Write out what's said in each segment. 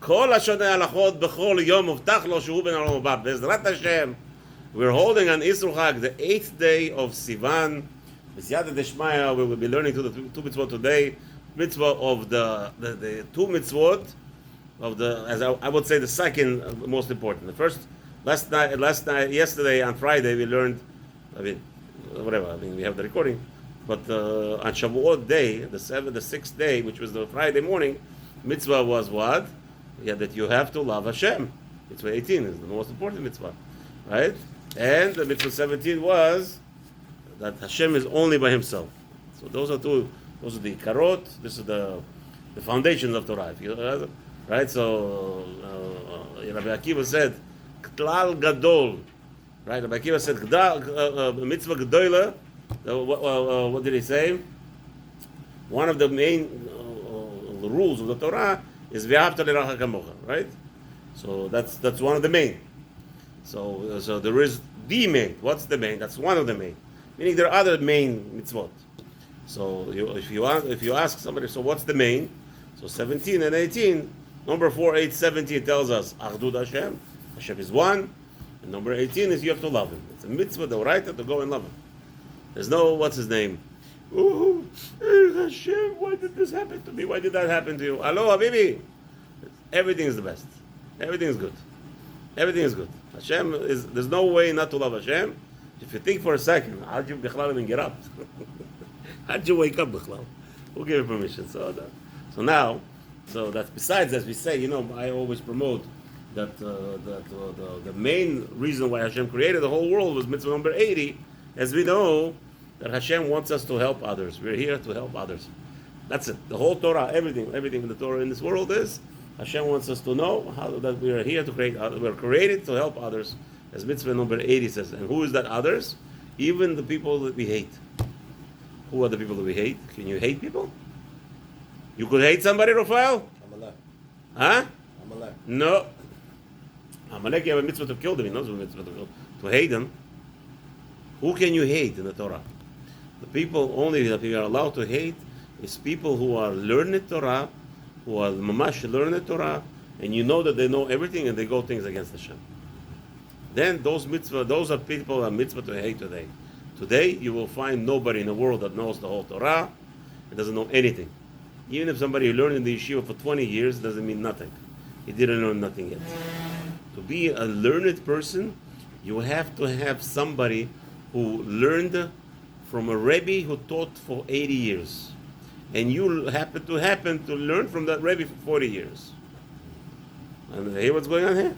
כל השונה הלכות בכל יום מובטח לו שהוא בן העולם הבא. בעזרת השם, we're holding on Isru Chag, the 8th day of Sivan. B'siyata deshmaya, we will be learning the two mitzvot today. Mitzvah of the two mitzvot of the, as I would say, the second most important. The first, last night, yesterday on Friday we learned, we have the recording, but on Shavuot day, the 6th day, which was the Friday morning, mitzvah was what? Yeah, that you have to love Hashem. Mitzvah 18 is the most important mitzvah, right? And the mitzvah 17 was that Hashem is only by Himself. So those are the karot. This is the foundations of Torah. Right? So Rabbi Akiva said, "Klal gadol." Right? Rabbi Akiva said, "Mitzvah gedola." What did he say? One of the main rules of the Torah is v'ahavta l'racha kamocha. Right? So that's one of the main. So there is the main. What's the main? That's one of the main. Meaning there are other main mitzvot. So if you ask somebody, so what's the main? So 17 and 18. Number 4, 8, 17 tells us Achdut Hashem. Hashem is one. And number 18 is you have to love Him. It's a mitzvah, the right to go and love Him. There's no what's his name. Oh, Hashem, why did this happen to me? Why did that happen to you? Hello, Habibi. Everything is the best. Everything is good. Everything is good. Hashem is. There's no way not to love Hashem. If you think for a second, how'd you even get up? How'd you wake up, Bichlal? Who gave you permission? So that's besides, as we say, I always promote that the main reason why Hashem created the whole world was mitzvah number 80, as we know that Hashem wants us to help others. We're here to help others. That's it. The whole Torah, everything in the Torah in this world is Hashem wants us to know that we are here to create. We're created to help others, as mitzvah number 80 says. And who is that others? Even the people that we hate. Who are the people that we hate? Can you hate people? You could hate somebody, Raphael? Amalek. Huh? Amalek. No. Amalek, you have a mitzvah to kill them. He knows what mitzvah to kill. To hate them. Who can you hate in the Torah? The people only that we are allowed to hate is people who are learned Torah, who are mamash learned Torah, and you know that they know everything and they go things against Hashem. Then those are people that are mitzvah to hate today. Today you will find nobody in the world that knows the whole Torah and doesn't know anything. Even if somebody learned in the yeshiva for 20 years, doesn't mean nothing. He didn't learn nothing yet. To be a learned person, you have to have somebody who learned from a Rebbe who taught for 80 years. And you happen to learn from that Rebbe for 40 years. And hear what's going on here?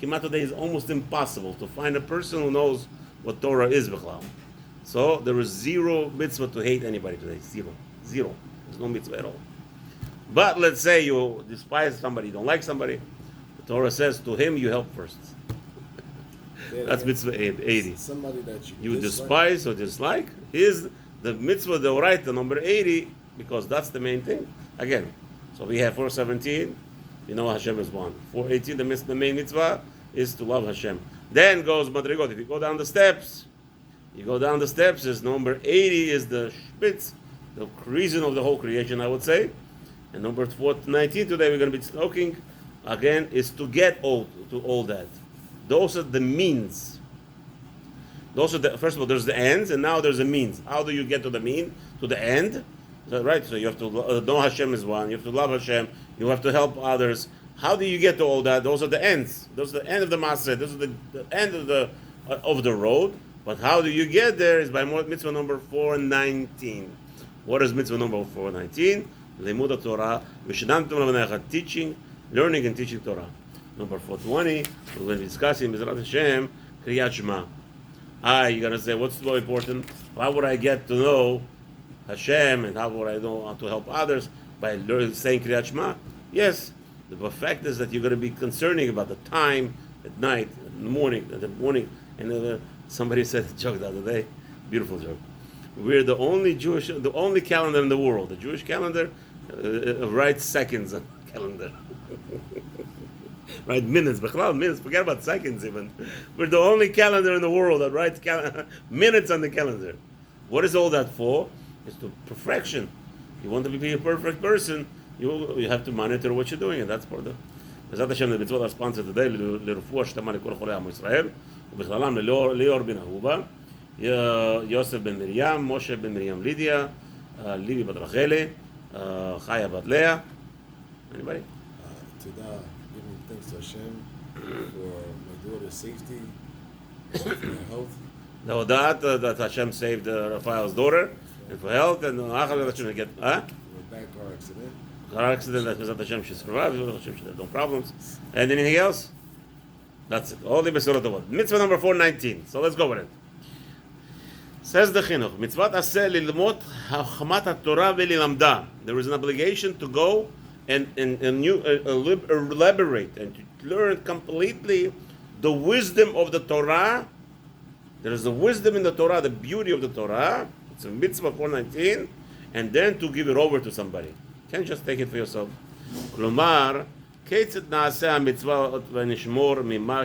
Kimat today is almost impossible to find a person who knows what Torah is, Bichlal. So there is zero mitzvah to hate anybody today. Zero. There's no mitzvah at all. But let's say you despise somebody, you don't like somebody. The Torah says to him you help first. That's mitzvah 80. Somebody that you despise or dislike is the mitzvah, the right, the number 80, because that's the main thing. Again, so we have 417, you know Hashem is one. 418, the main mitzvah is to love Hashem. Then goes Madrigot. If you go down the steps, is number 80 is the spitz, the reason of the whole creation, I would say. And number 19 today we're going to be talking again is to get to all that. Those are the means. First of all, there's the ends, and now there's a means. How do you get to the to the end? Right. So you have to know Hashem is one. You have to love Hashem. You have to help others. How do you get to all that? Those are the ends. Those are the end of the Maaseh. Those are the end of the road. But how do you get there? Is by mitzvah number 419. What is mitzvah number 419? Limud Torah. Teaching, learning, and teaching Torah. Number 420, we're going to be discussing Mizrat Hashem, Kriyat Shema. You're going to say, what's so important? How would I get to know Hashem, and how would I know how to help others? By saying Kriyat Shema? Yes. The fact is that you're going to be concerning about the time, at night, in the morning. And somebody said a joke the other day, beautiful joke. We're the only calendar in the world. The Jewish calendar writes seconds on the calendar. Right, minutes, forget about seconds even. We're the only calendar in the world that writes minutes on the calendar. What is all that for? It's to perfection. You want to be a perfect person, you have to monitor what you're doing, and that's part of בעזרת השם למצוות הספונסר today, לרפואה שלמה לכל חולי עם ישראל, ובכללם ליאור בן אהובה, יוסף בן מרים, משה בן מרים לידיה, ליבי בת רחלי, חיה בת לאה. Anybody? Today, giving thanks to Hashem for my daughter's safety, for her health. להודעת that Hashem saved Raphael's daughter, and for health, and אחר כך that get, For a bad car accident. car accident, that בעזרת השם she survived, בעזרת השם she had no problems. And anything else? That's it. All the בשורות טובות. Mitzvah number 419. So let's go with it. Says the Chinuch, מצוות עשה ללמוד חכמת התורה וללמדה. There is an obligation to go and elaborate and to learn completely the wisdom of the Torah. There is the wisdom in the Torah, the beauty of the Torah. It's a mitzvah 419, and then to give it over to somebody. You can't just take it for yourself. כלומר, כיצד נעשה המצווה ונשמור ממה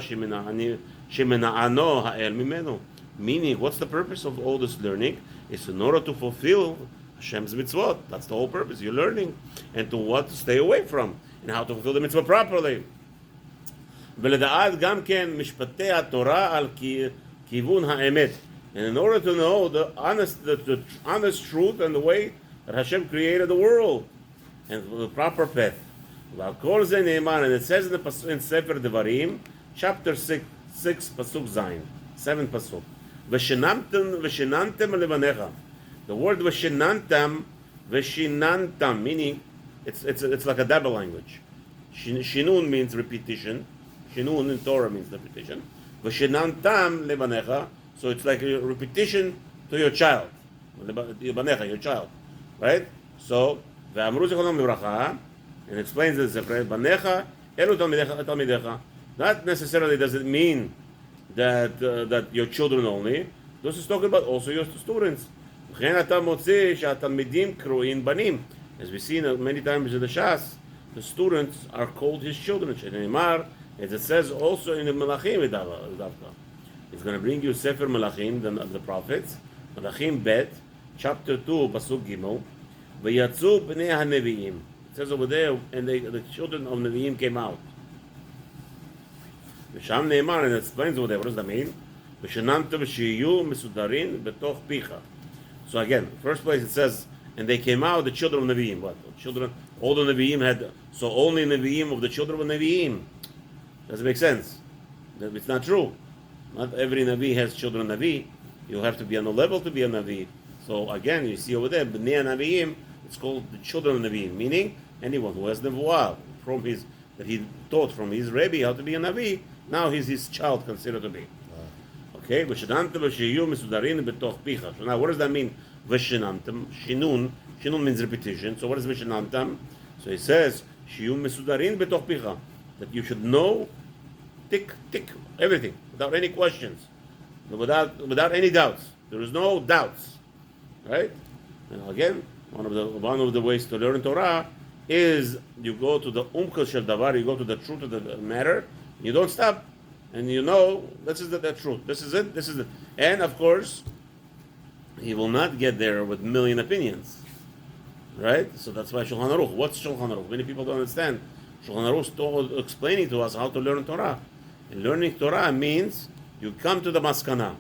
שמנענו האל ממנו. Meaning, what's the purpose of all this learning? It's in order to fulfill Hashem's mitzvot. That's the whole purpose. You're learning. And to what to stay away from. And how to fulfill the mitzvah properly. ולדעת גם כן משפטי התורה על כיוון האמת. And in order to know the honest truth and the way that Hashem created the world. And the proper path. ועל כל זה נאמר, and it says in ספר דברים, chapter 6, pasuk zayin, 7 pasuk. ושיננתם לבניך. The word ושיננתם, meaning it's like a double language. Shinun means repetition. Shinun in Torah means repetition. ושיננתם לבניך, so it's like a repetition to your child. לבניך, your child. Right? So, ואמרו זיכרונם לברכה, and explains this, בניך, אלו תלמידיך. Not necessarily does it mean that your children only. This is talking about also your students. וכן אתה מוצא שהתלמידים קרואים בנים. As we see many times in the Shas, the students are called his children. שנאמר, as it says also in the Melachim, it's going to bring you Sefer Melachim, the prophets, Melachim Bet, chapter 2, pasuk Gimel, ויצאו בני הנביאים. It says over there, and the children of Nevi'im came out. ושם נאמר, and it explains over there, what does that mean? ושננתם שיהיו מסודרים בתוך פיך. So again, first place it says, and they came out, the children of Nevi'im. What? The children, all the Nevi'im had, so only Nevi'im of the children of Nevi'im. Doesn't make sense. It's not true. Not every Navi has children of Navi. You have to be on the level to be a Navi. So again, you see over there, Bnei Navi'im, it's called the children of Navi'im, meaning anyone who has Nevuah from his, that he taught from his Rebbe how to be a Navi, now he's his child considered to be. Okay, ושננתם ושיהיו מסודרים בתוך פיך. So now what does that mean? ושננתם, שינון means repetition. So what is ושננתם? So he says, שיהיו מסודרים בתוך פיך. That you should know, tick, everything, without any questions, without any doubts. There is no doubts. Right? And again, one of the ways to learn Torah is you go to the umka shel davar, you go to the truth of the matter, you don't stop, and you know this is the truth. This is it. And of course, he will not get there with a million opinions. Right? So that's why Shulchan Aruch. What's Shulchan Aruch? Many people don't understand. Shulchan Aruch is explaining to us how to learn Torah. And learning Torah means you come to the maskana.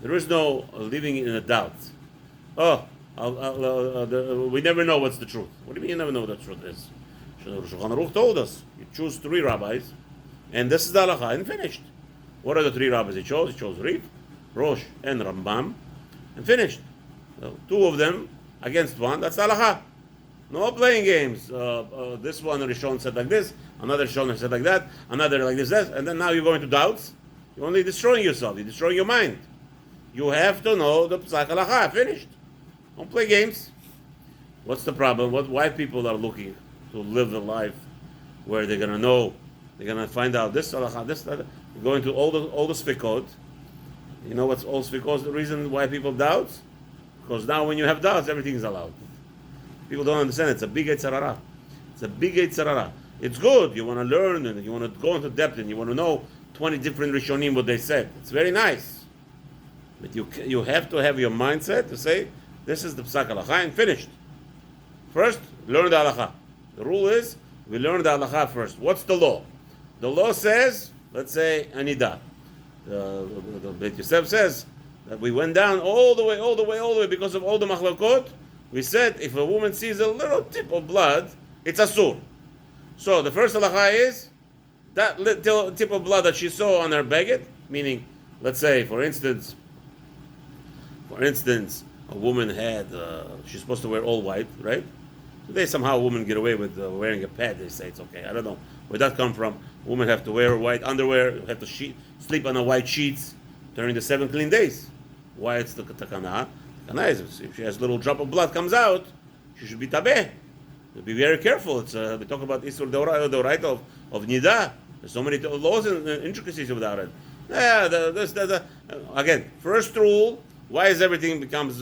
There is no living in a doubt. Oh, we never know what's the truth. What do you mean you never know what the truth is? Shulchan Aruch told us, you choose 3 rabbis, and this is the halacha, and finished. What are the 3 rabbis he chose? He chose Rif, Rosh, and Rambam, and finished. So 2 of them against 1, that's the halacha. No playing games. This one Rishon said like this, another Rishon said like that, another like this, and then now you're going to doubts. You're only destroying yourself. You're destroying your mind. You have to know the Psak halacha. Finished. Don't play games. What's the problem? Why people are looking to live the life where they're gonna know, they're gonna find out this halacha, this, that. You're going to all the sfikot. You know what's all sfikot? The reason why people doubt? Because now when you have doubts, everything is allowed. People don't understand. It's a big Eitzarara. It's a big Eitzarara. It's good. You want to learn and you want to go into depth and you want to know 20 different Rishonim what they said. It's very nice. But you have to have your mindset to say, this is the Psak Halacha and finished. First, learn the Halacha. The rule is, we learn the halacha first. What's the law? The law says, let's say, anida. The Beit Yosef says that we went down all the way because of all the machlokot. We said if a woman sees a little tip of blood, it's asur. So the first halacha is that little tip of blood that she saw on her baguette, meaning, let's say, for instance, a woman had, she's supposed to wear all white, right? Today somehow women get away with wearing a pad. They say it's okay. I don't know where that come from. Women have to wear white underwear, have to sleep on a white sheets during the 7 clean days. Why it's the takana? Takana is if she has a little drop of blood comes out, she should be tabeh. Be very careful. It's we talk about Isur the right of Nida. There's so many laws and intricacies about it. Yeah, again, first rule. Why is everything becomes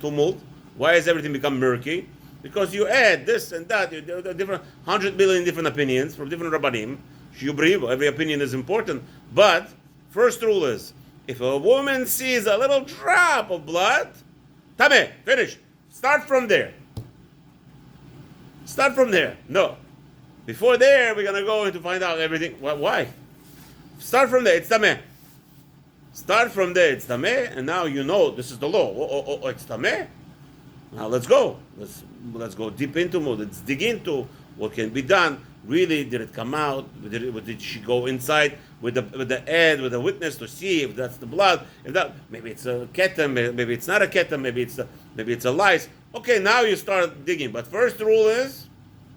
tumult? Why is everything become murky? Because you add this and that, you do different 100 million different opinions from different rabbanim. Every opinion is important. But first rule is, if a woman sees a little drop of blood, tameh, finish. Start from there. Start from there. No. Before there, we're going to go into find out everything. Why? Start from there. It's tameh. Start from there. It's tameh, and now you know this is the law. Oh, it's tameh. Now let's go. Let's go deep into it. Let's dig into what can be done. Really, did it come out? Did she go inside with the witness to see if that's the blood? If that, maybe it's a ketem, maybe it's not a ketem, maybe it's a lice. Okay, now you start digging. But first rule is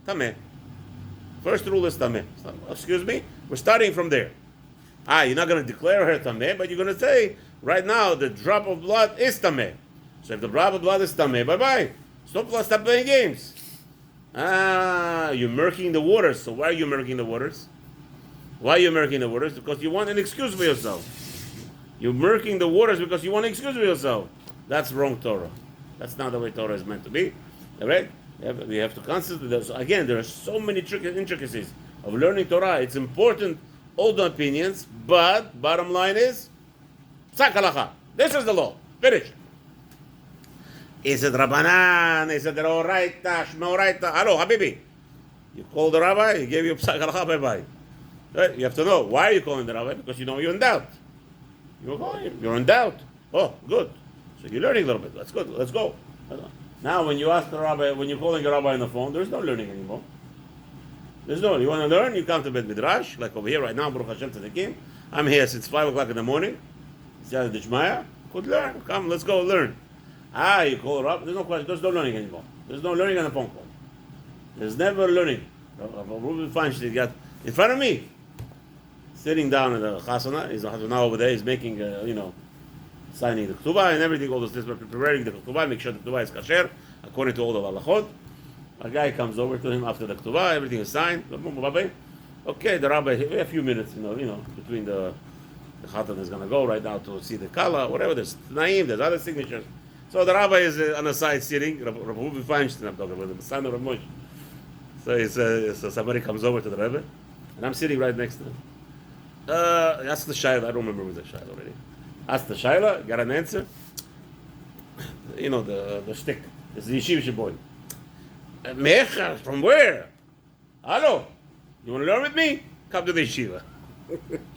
tameh. First rule is tameh. Excuse me. We're starting from there. You're not going to declare her tameh, but you're going to say right now the drop of blood is tameh. So if the drop of blood is tameh, bye-bye. Stop playing games. You're murking the waters. So why are you murking the waters? Why are you murking the waters? Because you want an excuse for yourself. You're murking the waters because you want an excuse for yourself. That's wrong Torah. That's not the way Torah is meant to be. All right? We have to constantly. Again, there are so many intricacies of learning Torah. It's important, all the opinions, but bottom line is, Tzak halacha. This is the law. Finish. Is it Rabbanan? Is it Deoraita? Shmeoraita? Hello, Habibi. You call the rabbi, he gave you Psak halacha, bye-bye. Right? You have to know. Why are you calling the rabbi? Because you know you're in doubt. You're in doubt. Oh, good. So you're learning a little bit. That's good. Let's go. Now, when you ask the rabbi, when you're calling the rabbi on the phone, there's no learning anymore. You want to learn, you come to Bet Midrash, like over here right now, Baruch Hashem Tzadikim. I'm here since 5 o'clock in the morning. Ziyad Dishmaya. Could learn. Come, let's go learn. You call her up. There's no question. There's no learning anymore. There's no learning on the phone call. There's never learning. Ruben Feinstein got in front of me, sitting down at the chasana. He's a chasana over there. He's making, signing the ketubah and everything. All those things. Preparing the ketubah. Make sure the ketubah is kasher according to all the halachot. A guy comes over to him after the ketubah. Everything is signed. Okay, the rabbi. A few minutes. Between the chatan is going to go right now to see the kala. Whatever. There's naim. There's other signatures. So the rabbi is on the side sitting. Rabbi Feinstein, I'm talking about the son of Rav Moshe. So somebody comes over to the Rebbe, and I'm sitting right next to him. Ask the Shaila. I don't remember who's the Shaila already. Ask the Shaila. Got an answer. The shtick. It's the yeshiva boy. Mecha, from where? Hello. You want to learn with me? Come to the yeshiva.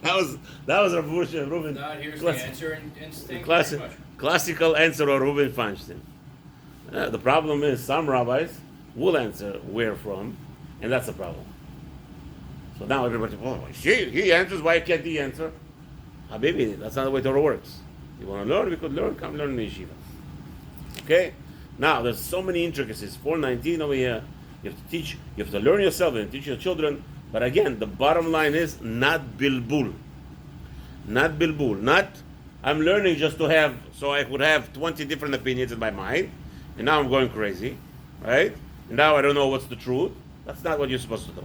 that was Rav Moshe Ruben. Here's the answer instinct. Classical answer of Ruben Feinstein. The problem is some rabbis will answer where from, and that's the problem. So now everybody, he answers, why can't he answer? Habibi, that's not the way Torah works. You want to learn, we could learn, come learn in the yeshiva. Okay? Now, there's so many intricacies. 419 over here, you have to teach, you have to learn yourself and teach your children. But again, the bottom line is not bilbul. Not bilbul. Not, I'm learning just to have, so I could have 20 different opinions in my mind, and now I'm going crazy, right? And now I don't know what's the truth. That's not what you're supposed to do.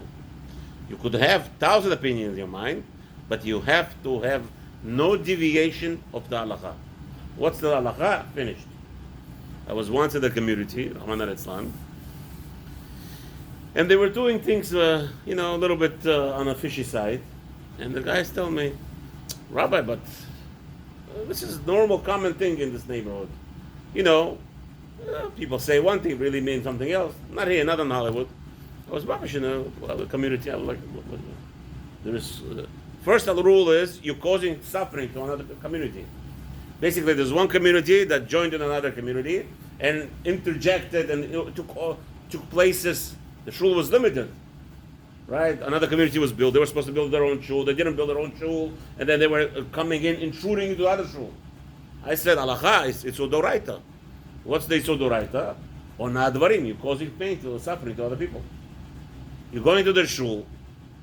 You could have 1,000 opinions in your mind, but you have to have no deviation of the halakha. What's the halakha? Finished. I was once in the community, Rahman al-Islam, and they were doing things, a little bit on a fishy side. And the guys tell me, Rabbi, but this is a normal, common thing in this neighborhood. People say one thing, really means something else. Not here, not in Hollywood. was mamish in a community. There is first rule is you're causing suffering to another community. Basically, there's one community that joined in another community and interjected and took places. The shul was limited, right? Another community was built. They were supposed to build their own shul. They didn't build their own shul, and then they were coming in, intruding into other shul. I said, Alacha, it's Odoraita. What's the Odoraita? Ona Advarim, you're causing pain to suffering to other people. You're going to their shul,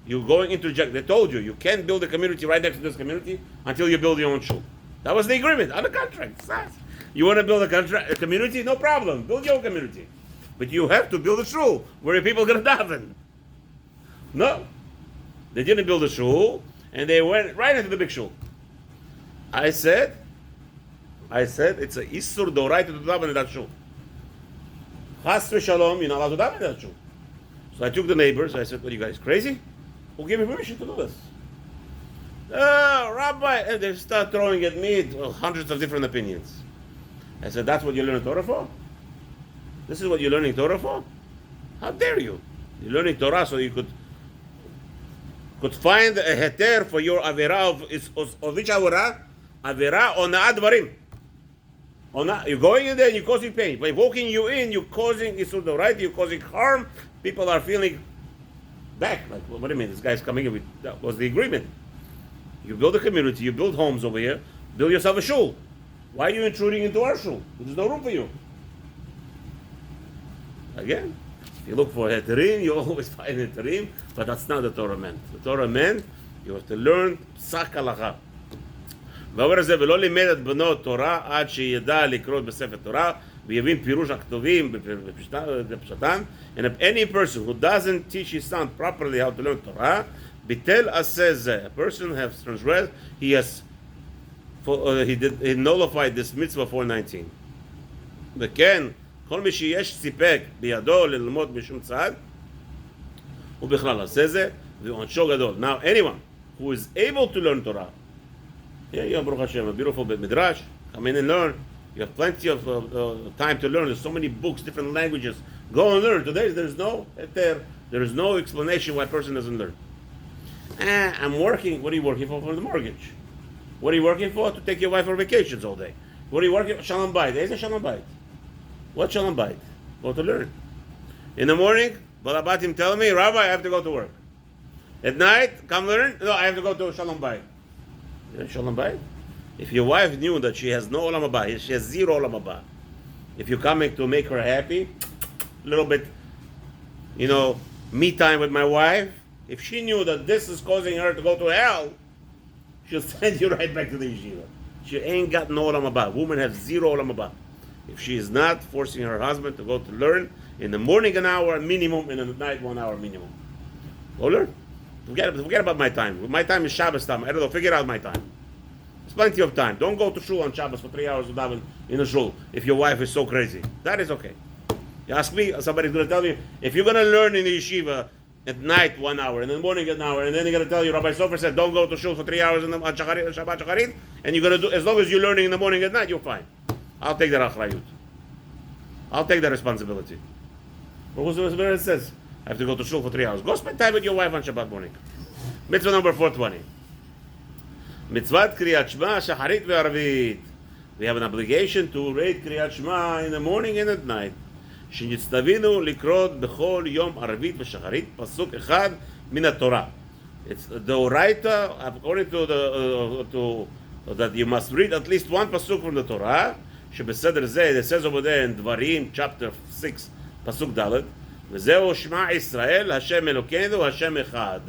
you're going interject. They told you can't build a community right next to this community until you build your own shul. That was the agreement on the contract. You want to build a community? No problem. Build your own community. But you have to build a shul where people are going to daven. No. They didn't build a shul, and they went right into the big shul. I said, it's a Isur Doraita to daven in that shul. Chas v'shalom, you're not allowed to daven in that shul. So I took the neighbors, I said, what are you guys, crazy? Who gave me permission to do this? Rabbi, and they start throwing at me hundreds of different opinions. I said, that's what you're learning Torah for? This is what you're learning Torah for? How dare you? You're learning Torah so you could find a heter for your avera of which avera? Avera on the advarim. You're going in there and you're causing pain. By walking you in, you're causing isur doraita, you're causing harm. People are feeling back. Like, what do you mean? This guy's coming in with, that was the agreement. You build a community, you build homes over here, build yourself a shul. Why are you intruding into our shul? There's no room for you. Again, if you look for heterim, you always find heterim, but that's not the Torah meant. The Torah meant you have to learn psak halacha. והעבר הזה ולא לימד את בנו תורה עד שידע לקרוא בספר תורה ויבין פירוש הכתובים בפשטן. And if any person who doesn't teach his son properly how to learn Torah, ביטל עשה זה. A person has transgressed, he nullified this mitzvah 419. וכן, כל מי שיש סיפק בידו ללמוד משום צד, הוא בכלל עשה זה, ועונשו גדול. Now, anyone who is able to learn Torah, yeah, Baruch Hashem, a beautiful midrash, come in and learn. You have plenty of time to learn. There's so many books, different languages. Go and learn. Today, there is no explanation why a person doesn't learn. I'm working. What are you working for? For the mortgage. What are you working for? To take your wife on vacations all day. What are you working for? Shalom Bayit. There's a Shalom Bayit. What Shalom Bayit? Go to learn. In the morning, Balabatim tell me, Rabbi, I have to go to work. At night, come learn. No, I have to go to Shalom Bayit. Shalom Bayit? If your wife knew that she has no Olam Haba, she has zero Olam Haba, if you're coming to make her happy, a little bit, me time with my wife, if she knew that this is causing her to go to hell, she'll send you right back to the yeshiva. She ain't got no Olam Haba. Woman has zero Olam Haba. If she is not forcing her husband to go to learn, in the morning an hour minimum, and in the night 1 hour minimum. Go learn. Forget about my time. My time is Shabbos time. I don't know. Figure out my time. There's plenty of time. Don't go to shul on Shabbos for 3 hours to daven in a shul if your wife is so crazy. That is okay. You ask me, somebody's going to tell me, if you're going to learn in the yeshiva at night 1 hour, and in the morning an hour, and then you're going to tell you, Rabbi Sofer said, don't go to shul for 3 hours on Shabbat Shacharit, and you're going to do, as long as you're learning in the morning and at night, you're fine. I'll take that achrayut. I'll take that responsibility. But what's the it says? I have to go to shul for 3 hours. Go spend time with your wife on Shabbat morning. Mitzvah number 420. Mitzvot Kriyat Shema, Shacharit ve'Arvit. We have an obligation to read Kriyat Shema in the morning and at night. שנצטווינו לקרוא בכל יום ערבית ושחרית פסוק אחד מן התורה. It's the Oraita, according to that you must read at least one pasuk from the Torah. שבסדר זה, it says over there in דברים, chapter 6, פסוק ד' וזהו שמע ישראל, השם אלוקינו, השם אחד.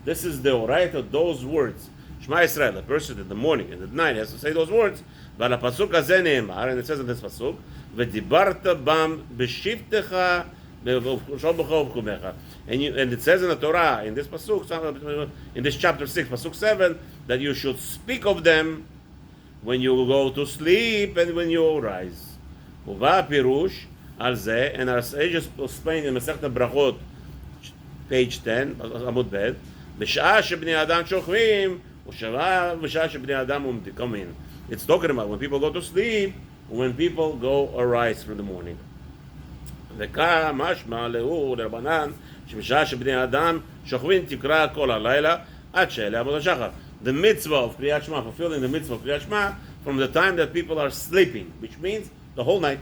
This is the Oraita, those words. שמע ישראל, a person in the morning and at night has to say those words. ועל הפסוק הזה נאמר, and it says in this pasuk, ודיברת בם בשבתך ובשומך ובקומך. And it says in the Torah, in this pasuk, in this chapter 6, pasuk 7, that you should speak of them when you go to sleep and when you arise. ובא הפירוש על זה, and our sages explain in מסכת ברכות, page 10, עמוד ב', בשעה שבני אדם שוכבים, ובשעה שבני אדם עומדים. It's talking about when people go to sleep, when people go arise from the morning. וכך משמע להו לרבנן, שבשעה שבני אדם שוכבים תקרא כל הלילה עד שאלה עבוד השחר. The mitzvah of Kriyat Shema, fulfilling the mitzvah of Kriyat Shema from the time that people are sleeping, which means the whole night.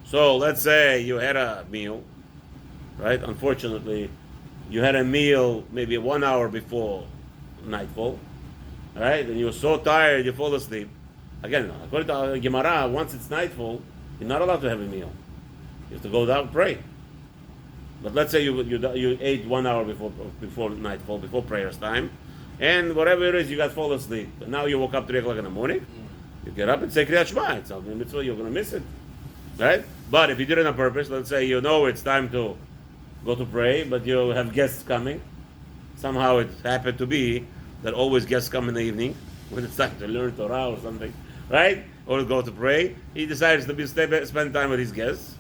So let's say you had a meal, right? Unfortunately, you had a meal maybe 1 hour before nightfall, right? And you were so tired you fall asleep. Again, according to Gemara, once it's nightfall, you're not allowed to have a meal. You have to go down and pray. But let's say you ate 1 hour before nightfall, before prayers time, and whatever it is, you got fall asleep. And now you woke up 3 o'clock in the morning. You get up and say Kriyat Shema. It's a mitzvah, you're going to miss it, right? But if you did it on purpose, let's say you know it's time to go to pray, but you have guests coming. Somehow it happened to be that always guests come in the evening when it's time to learn Torah or something, right? Or go to pray. He decides to spend time with his guests.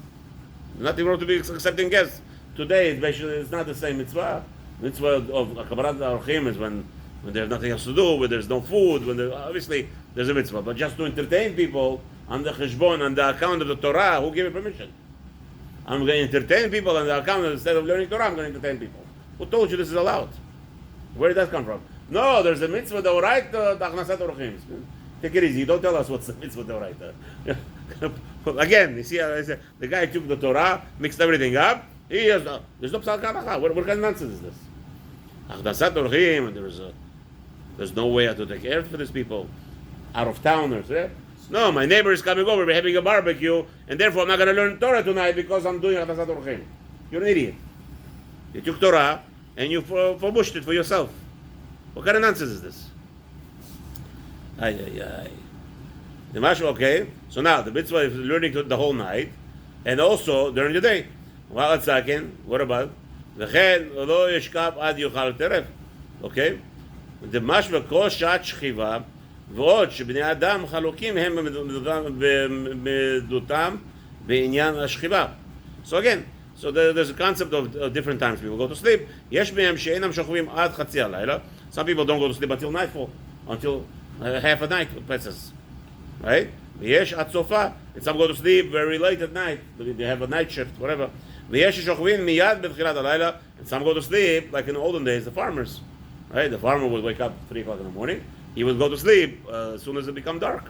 Nothing wrong to be accepting guests. Today, it's not the same mitzvah. Mitzvah of Kabbalat Orchim is when there's nothing else to do, when there's no food, obviously there's a mitzvah. But just to entertain people on the cheshbon, on the account of the Torah, who gave you permission? I'm going to entertain people on the account of, instead of learning Torah, I'm going to entertain people. Who told you this is allowed? Where did that come from? No, there's a mitzvah d'oraita, the achnasat orchim. Take it easy. Don't tell us what's the mitzvah d'oraita. Again, you see, the guy took the Torah, mixed everything up. There's no psal kalacha. What kind of nonsense is this? Achnasat orchim, and there's no way to take care for these people. Out of towners, right? No, my neighbor is coming over, we're having a barbecue, and therefore I'm not going to learn Torah tonight because I'm doing Achnasat orchim. You're an idiot. You took Torah and you forbushed it for yourself. What kind of nonsense is this? The mashal, okay. So now the mitzvah is learning the whole night, and also during the day. Well, a second. What about? V'chen lo yishkab ad yuchal teref. Okay. The mashal kol shat shchiva ועוד שבני אדם חלוקים הם במדותם בעניין השכיבה. So again, so there's a concept of different times people go to sleep. יש מהם שאינם שוכבים עד חצי הלילה. Some people don't go to sleep until nightfall, until half a night passes, right? ויש עד סופה. And some go to sleep very late at night. They have a night shift, whatever. ויש ששוכבים מיד בתחילת הלילה. And some go to sleep like in the olden days, the farmers, right? The farmer would wake up 3 o'clock in the morning. He would go to sleep as soon as it became dark.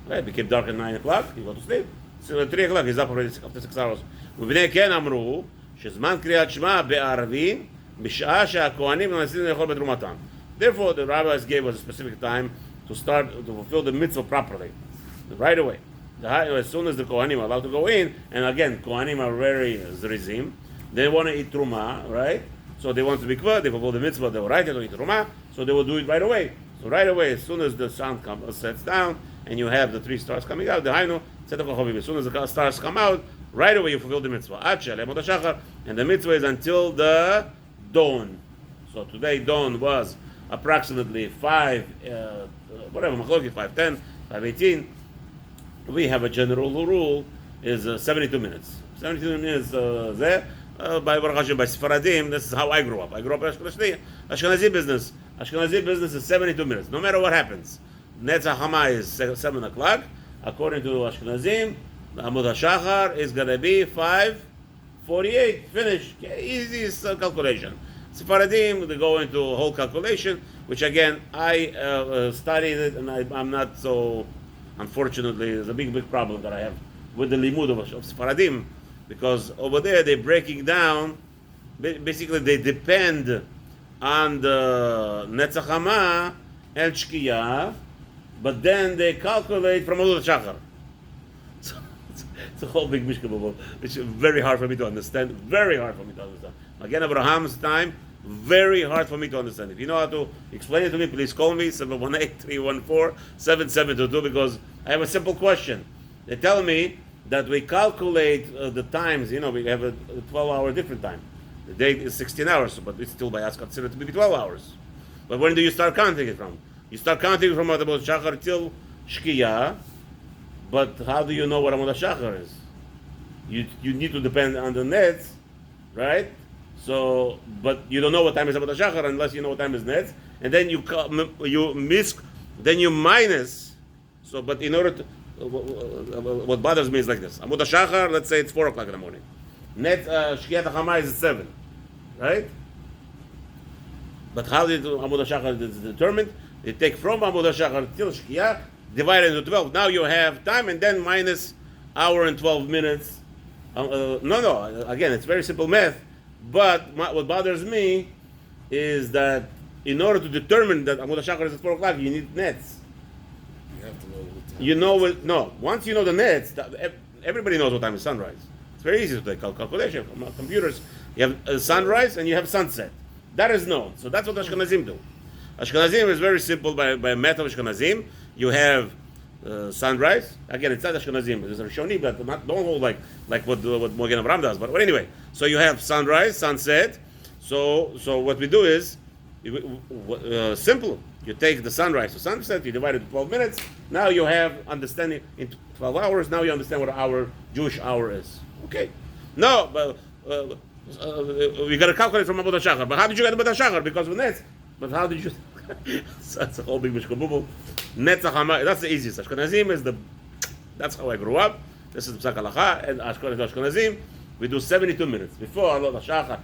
Right? It became dark at 9 o'clock, he go to sleep. So at 3 o'clock, he's up already after 6 hours. ובני כן אמרו שזמן קריאת שמע בערבים בשעה שהכהנים מנסים לאכול בתרומתם. Therefore, the rabbis gave us a specific time to start to fulfill the mitzvah properly, right away. As soon as the Kohanim are allowed to go in, and again, Kohanim are very zrizim, they want to eat truma, right? So they want to be kvad, they fulfill the mitzvah, they will write it to eat truma, so they will do it right away. So right away, as soon as the sun sets down, and you have the 3 stars coming out, the Hainu, as soon as the stars come out, right away you fulfill the mitzvah. And the mitzvah is until the dawn. So today dawn was approximately 5, whatever, 5:10, 5:18. We have a general rule is 72 minutes. 72 minutes there. By Sfaradim, this is how I grew up. I grew up in Ashkenazi business. Ashkenazi business is 72 minutes, no matter what happens. Netzach Hama is 7 o'clock. According to Ashkenazim, Amud HaShachar is going to be 5:48. Finish. Easy calculation. Sfaradim, they go into a whole calculation, which again, I studied it, and I'm not so, unfortunately, there's a big problem that I have with the limud of Sfaradim, because over there they're breaking down, basically they depend on the Netzach Hama and Shkiyah, but then they calculate from Amud HaShachar. So it's a whole big mishkabah, which is very hard for me to understand. Very hard for me to understand. Again, Abraham's time, very hard for me to understand. If you know how to explain it to me, please call me 718-314-7722, because I have a simple question. They tell me that we calculate the times, we have a 12-hour different time. The day is 16 hours, but it's still by us considered to be 12 hours. But when do you start counting it from? You start counting from Amud HaShachar till Shkiyah, but how do you know what Amud HaShachar is? You need to depend on the nets, right? So, but you don't know what time is Amud HaShachar unless you know what time is nets, and then you minus. So, but in order to, what bothers me is like this: Amud HaShachar, let's say it's 4 o'clock in the morning. Net Shkiyat HaChama is at 7. right? But how did Amud HaShachar is determined? You take from Amud HaShachar till Shkiyah, divide it into 12. Now you have time, and then minus hour and 12 minutes. Again, it's very simple math. But what bothers me is that in order to determine that Amud HaShachar is at 4 o'clock, you need nets. You have to know what time. You know what? No. Once you know the nets, everybody knows what time is sunrise. It's very easy to take calculation from computers. You have sunrise and you have sunset. That is known. So that's what Ashkenazim do. Ashkenazim is very simple by a method of Ashkenazim. You have sunrise. Again, it's not Ashkenazim. It's a Rishoni, but don't hold like what Mogen Avraham does. But anyway, so you have sunrise, sunset. So what we do is simple. You take the sunrise to sunset. You divide it into 12 minutes. Now you have understanding in 12 hours. Now you understand what our Jewish hour is. Okay. No, but we got to calculate from Amud HaShachar. But how did you get Amud HaShachar? Because of nets. But how did you? That's a whole big mishkabubu. Netzach Hamayim. That's the easiest. Ashkenazim is the. That's how I grew up. This is Psak Halacha and Ashkenazim. We do 72 minutes before Amud HaShachar.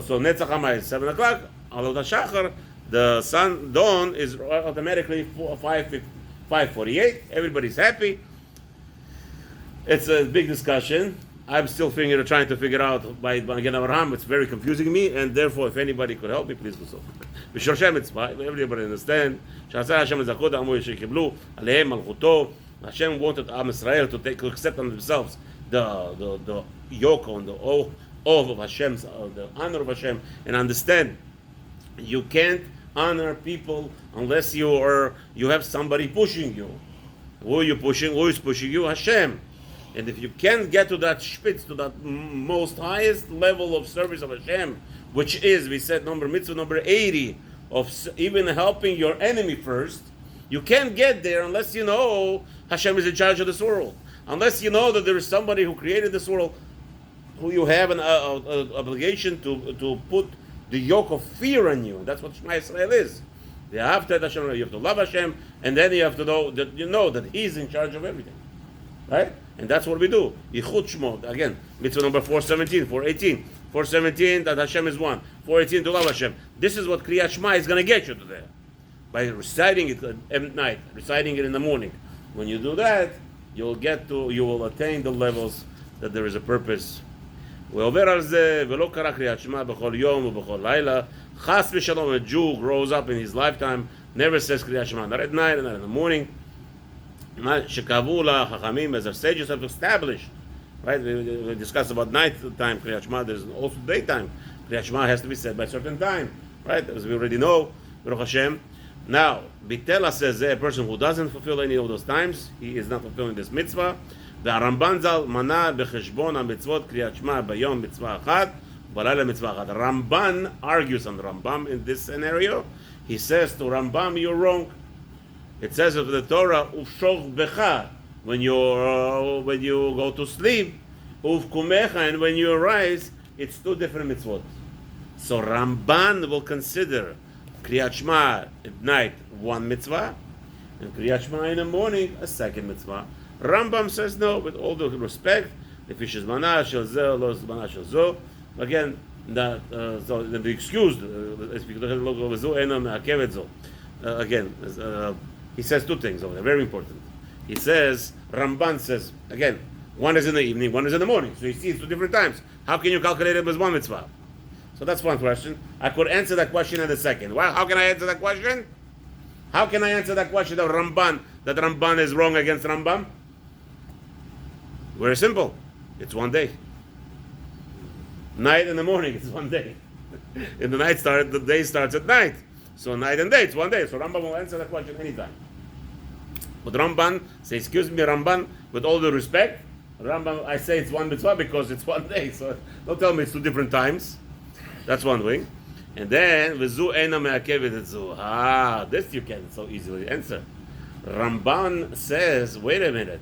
So Netzach Hamayim is 7 o'clock. Amud HaShachar, the sun dawn is automatically 5:48. Everybody's happy. It's a big discussion. I'm still trying to figure out by Magen Avraham. It's very confusing me, and therefore, if anybody could help me, please do so. B'Shorshei Mitzvah, everybody understand. Sh'aseh Hashem ezakot amu yeshikiblu alehem malchuto. Hashem wanted Am Israel to accept on themselves the yoke and the oath of Hashem's, the honor of Hashem, and understand you can't honor people unless you have somebody pushing you. Who are you pushing? Who is pushing you? Hashem. And if you can't get to that spitz, to that most highest level of service of Hashem, which is, we said, mitzvah number 80, of even helping your enemy first, you can't get there unless you know Hashem is in charge of this world. Unless you know that there is somebody who created this world, who you have an obligation to put the yoke of fear on you. And that's what Shema Yisrael is. You have to love Hashem, and then you have to know that He's in charge of everything. Right? And that's what we do. Yichud Shmo. Again, mitzvah number 417, 418. 417, that Hashem is one. 418, to love Hashem. This is what Kriyat Shema is going to get you to there. By reciting it at night, reciting it in the morning. When you do that, you will attain the levels that there is a purpose. ועובר על זה, ולא קרא קריאת שמע בכל יום ובכל לילה. חס ושלום, a Jew grows up in his lifetime, never says קריאת שמע, not at night, not in the morning. שקבעו לחכמים, as our sages have established, right? We discussed about night time קריאת שמע, there's also daytime. קריאת שמע has to be said by a certain time, right? As we already know, Baruch Hashem. Now, Bitela says a person who doesn't fulfill any of those times, he is not fulfilling this mitzvah. והרמב"ן ז"ל מנה בחשבון המצוות קריאת שמע ביום מצווה אחת ובלילה מצווה אחת. Ramban argues on Rambam in this scenario. He says to Rambam, you're wrong. It says of the Torah, ufshov becha, when you go to sleep, ufkumecha, and when you arise, it's two different mitzvot. So Ramban will consider Kriyat Shema at night one mitzvah, and Kriyat Shema in the morning a second mitzvah. Rambam says no, with all due respect. If it is mana shel zeh, lo mana shel zo. Again, that so the excuse. Again, he says two things over there, very important. He says, Ramban says, again, one is in the evening, one is in the morning. So you see it's two different times. How can you calculate it as one mitzvah? So that's one question. I could answer that question in a second. Well, how can I answer that question? How can I answer that question that Ramban is wrong against Rambam? Very simple. It's one day. Night and the morning is one day. In the day starts at night. So night and day, it's one day. So Rambam will answer that question anytime. But Ramban, say, excuse me, Ramban, with all due respect, Rambam, I say it's one mitzvah because it's one day. So don't tell me it's two different times. That's one way. And then, v'zu ena me'akevet et zu. This you can so easily answer. Ramban says, wait a minute.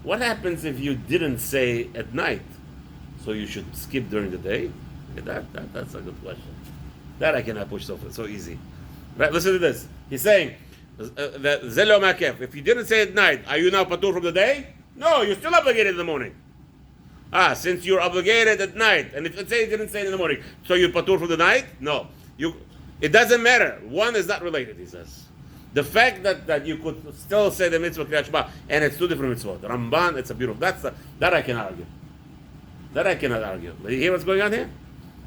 What happens if you didn't say at night? So you should skip during the day? That's a good question. That I cannot push so easy. Right, listen to this. He's saying, that zelo ma'akev. If you didn't say at night, are you now patur from the day? No, you're still obligated in the morning. Since you're obligated at night, and if let's say it didn't say it in the morning, so you patur for the night? No. It doesn't matter. One is not related, he says. The fact that you could still say the mitzvah Kriyat Shema, and it's two different mitzvot. Ramban, it's a beautiful. That I can argue. That I cannot argue. But you hear what's going on here?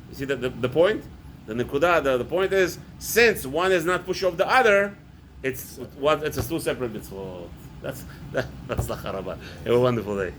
You see the point? The nekudah, the point is, since one is not push off the other, it's a two separate mitzvot. That's lacharaba. Have a wonderful day.